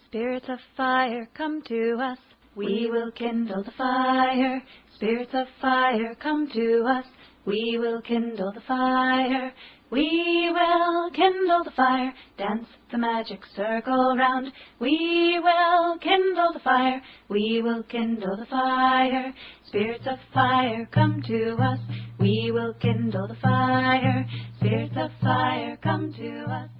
Spirits of fire, come to us. We will kindle the fire. Spirits of fire, come to us. We will kindle the fire. We will kindle the fire. Dance the magic circle round. We will kindle the fire. We will kindle the fire. Spirits of fire, come to us. We will kindle the fire. Spirits of fire, come to us.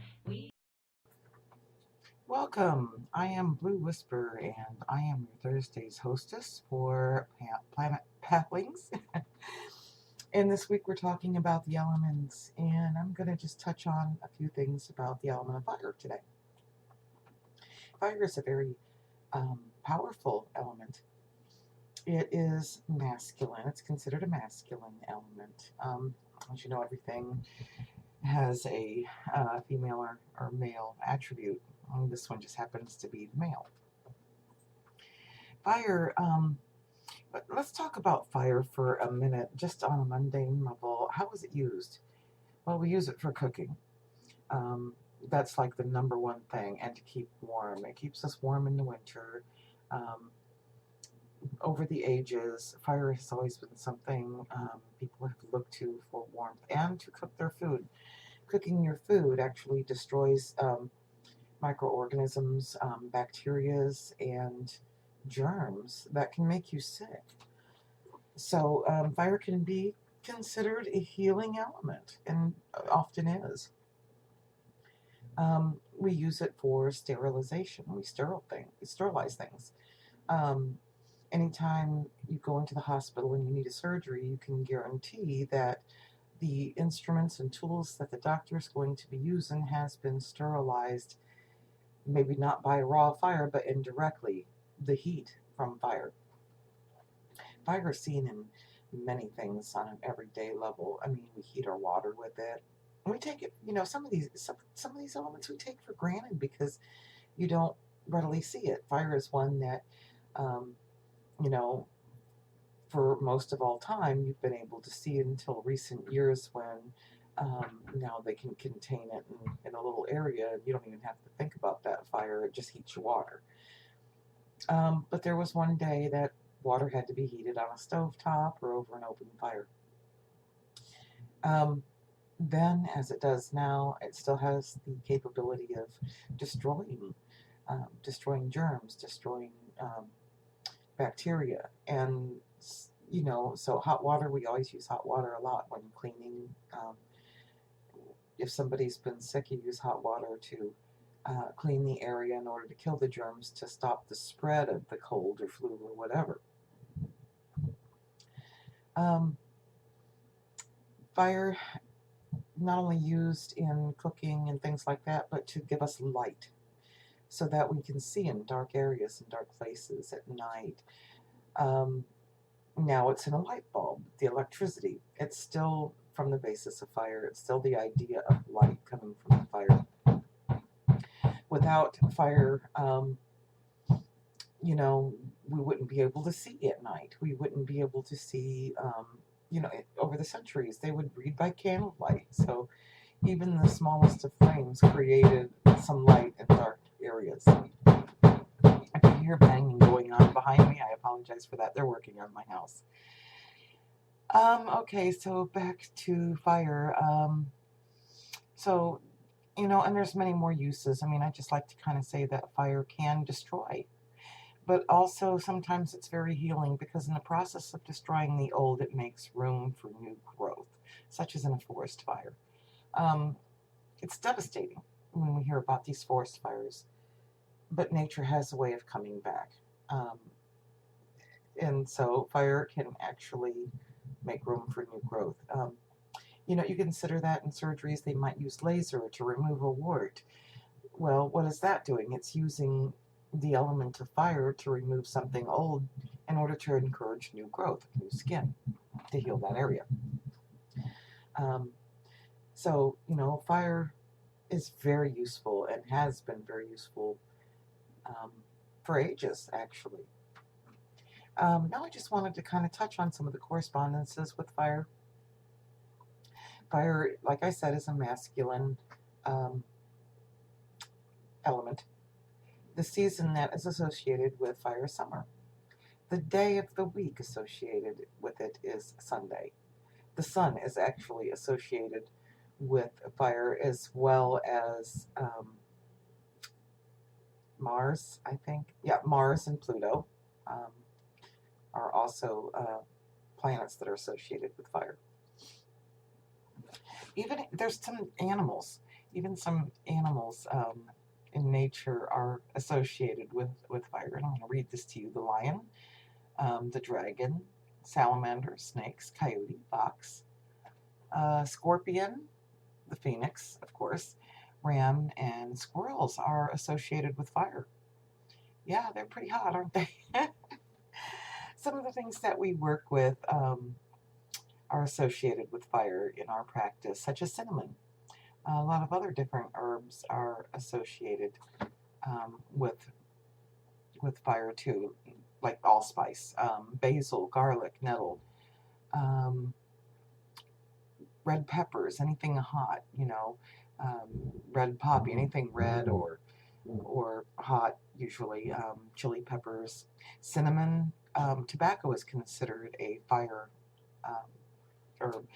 Welcome. I am Blue Whisper, and I am your Thursday's hostess for Planet Pathwings. And this week we're talking about the elements, and I'm going to just touch on a few things about the element of fire today. Fire is a very powerful element. It is masculine. It's considered a masculine element. As you know, everything has a female or male attribute. This one just happens to be the male. Fire, but let's talk about fire for a minute, just on a mundane level. How is it used? Well, we use it for cooking. That's like the number one thing, and to keep warm. It keeps us warm in the winter. Over the ages, fire has always been something people have looked to for warmth and to cook their food. Cooking your food actually destroys microorganisms, bacterias, and germs that can make you sick. So fire can be considered a healing element, and often is. We use it for sterilization. We sterilize things. Anytime you go into the hospital and you need a surgery, you can guarantee that the instruments and tools that the doctor is going to be using has been sterilized, maybe not by raw fire, but indirectly, the heat from fire. Fire is seen in many things on an everyday level. I mean, we heat our water with it. And we take it, some of these elements we take for granted because you don't readily see it. Fire is one that, for most of all time, you've been able to see it until recent years when now they can contain it in a little area, and you don't even have to think about that fire. It just heats your water. But there was one day that water had to be heated on a stovetop or over an open fire. Then, as it does now, it still has the capability of destroying germs, destroying bacteria, and so hot water, we always use hot water a lot when cleaning. If somebody's been sick, you use hot water to clean the area in order to kill the germs, to stop the spread of the cold or flu or whatever. Fire, not only used in cooking and things like that, but to give us light so that we can see in dark areas and dark places at night. Now it's in a light bulb, the electricity. It's still from the basis of fire. It's still the idea of light coming from the fire. Without fire, we wouldn't be able to see at night. We wouldn't be able to see, over the centuries, they would read by candlelight. So even the smallest of flames created some light in dark areas. If you hear banging going on behind me, I apologize for that. They're working on my house. Okay, so back to fire. And there's many more uses. I mean, I just like to kind of say that fire can destroy, but also sometimes it's very healing, because in the process of destroying the old, it makes room for new growth, such as in a forest fire. It's devastating when we hear about these forest fires, but nature has a way of coming back. And so fire can actually make room for new growth. You consider that in surgeries, they might use laser to remove a wart. Well, what is that doing? It's using the element of fire to remove something old in order to encourage new growth, new skin, to heal that area. Fire is very useful and has been very useful for ages, actually. Now I just wanted to kind of touch on some of the correspondences with fire. Fire, like I said, is a masculine element. The season that is associated with fire is summer. The day of the week associated with it is Sunday. The sun is actually associated with fire as well as Mars, I think. Yeah, Mars and Pluto are also planets that are associated with fire. Even there's some animals, even some animals in nature are associated with fire. And I'm going to read this to you. The lion, the dragon, salamander, snakes, coyote, fox, scorpion, the phoenix, of course, ram, and squirrels are associated with fire. Yeah, they're pretty hot, aren't they? Some of the things that we work with are associated with fire in our practice, such as cinnamon. A lot of other different herbs are associated with fire too, like allspice, basil, garlic, nettle, red peppers, anything hot, red poppy, anything red or hot, usually chili peppers, cinnamon. Tobacco is considered a fire herb.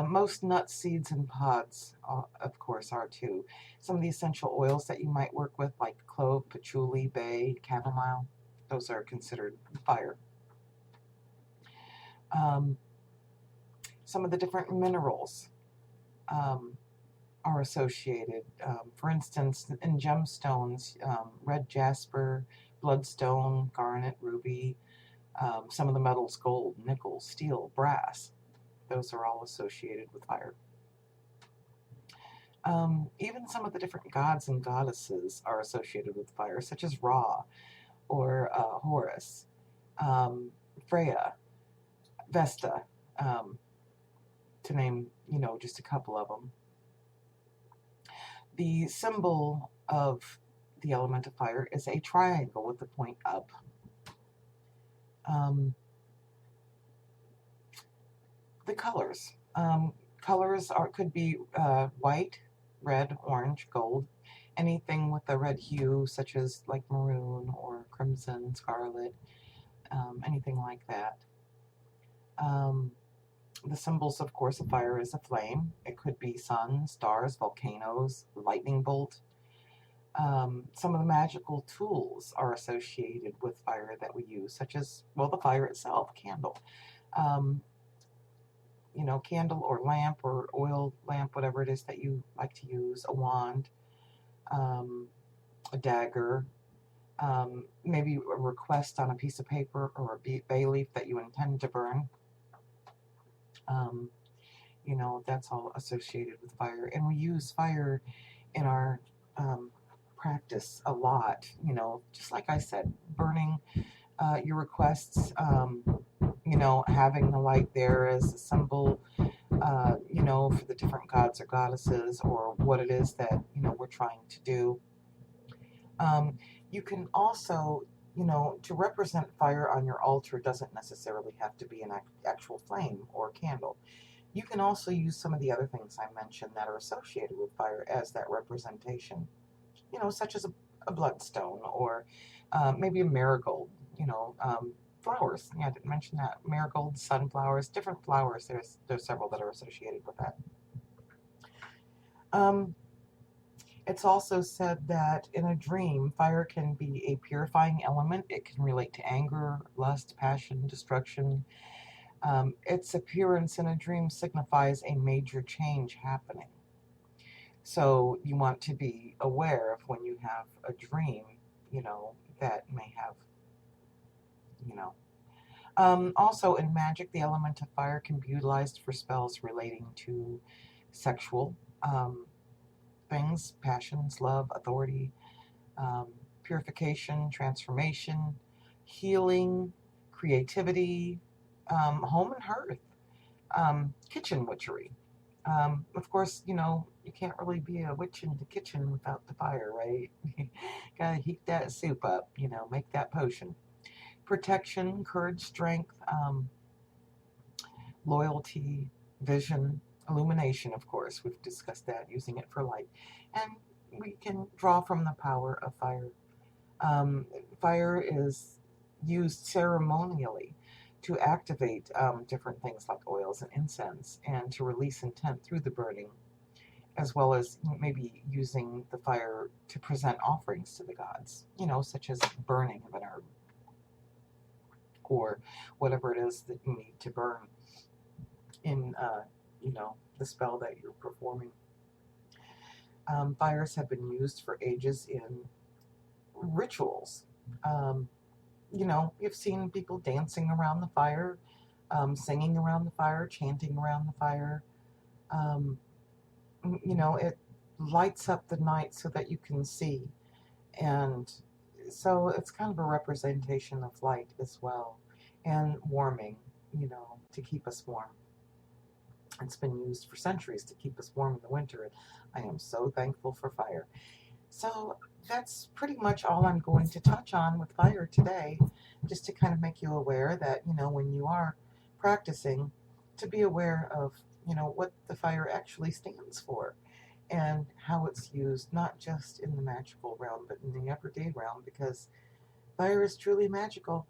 Most nuts, seeds, and pods, of course, are too. Some of the essential oils that you might work with, like clove, patchouli, bay, chamomile, those are considered fire. Some of the different minerals are associated. For instance, in gemstones, red jasper, bloodstone, garnet, ruby, some of the metals, gold, nickel, steel, brass, those are all associated with fire. Even some of the different gods and goddesses are associated with fire, such as Ra or Horus, Freya, Vesta, to name, just a couple of them. The symbol of the element of fire is a triangle with the point up. The colors. Colors could be white, red, orange, gold, anything with a red hue, such as like maroon or crimson, scarlet, anything like that. The symbols, of course, of fire is a flame. It could be sun, stars, volcanoes, lightning bolt. Some of the magical tools are associated with fire that we use, such as, the fire itself, candle. Candle or lamp or oil lamp, whatever it is that you like to use, a wand, a dagger, maybe a request on a piece of paper or a bay leaf that you intend to burn. That's all associated with fire. And we use fire in our practice a lot, just like I said, burning your requests, having the light there as a symbol, for the different gods or goddesses or what it is that, we're trying to do. You can also, to represent fire on your altar doesn't necessarily have to be an actual flame or candle. You can also use some of the other things I mentioned that are associated with fire as that representation, such as a bloodstone or maybe a marigold, flowers. Yeah, I didn't mention that. Marigolds, sunflowers, different flowers. There's several that are associated with that. It's also said that in a dream, fire can be a purifying element. It can relate to anger, lust, passion, destruction. Its appearance in a dream signifies a major change happening. So you want to be aware of when you have a dream, that may have, also in magic, the element of fire can be utilized for spells relating to sexual things, passions, love, authority, purification, transformation, healing, creativity, home and hearth, kitchen witchery. Of course, you can't really be a witch in the kitchen without the fire, right? Gotta heat that soup up, make that potion. Protection, courage, strength, loyalty, vision, illumination, of course. We've discussed that, using it for light. And we can draw from the power of fire Fire is used ceremonially to activate different things like oils and incense and to release intent through the burning, as well as maybe using the fire to present offerings to the gods, such as burning of an herb or whatever it is that you need to burn in, the spell that you're performing. Fires have been used for ages in rituals. You've seen people dancing around the fire, singing around the fire, chanting around the fire. It lights up the night so that you can see. And so it's kind of a representation of light as well, and warming, to keep us warm. It's been used for centuries to keep us warm in the winter. I am so thankful for fire. So that's pretty much all I'm going to touch on with fire today, just to kind of make you aware that, when you are practicing, to be aware of, what the fire actually stands for and how it's used, not just in the magical realm, but in the everyday realm, because fire is truly magical.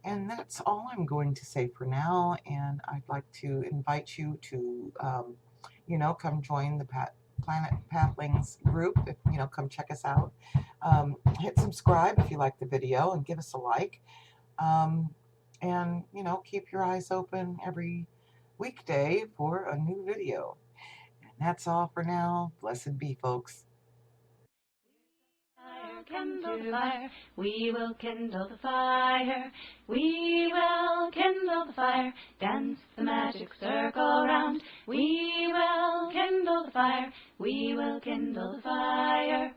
And that's all I'm going to say for now. And I'd like to invite you to, come join the Planet Pathlings group. Come check us out. Hit subscribe if you like the video and give us a like. And, keep your eyes open every weekday for a new video. And that's all for now. Blessed be, folks. Kindle the fire, we will kindle the fire, we will kindle the fire, dance the magic circle round, we will kindle the fire, we will kindle the fire.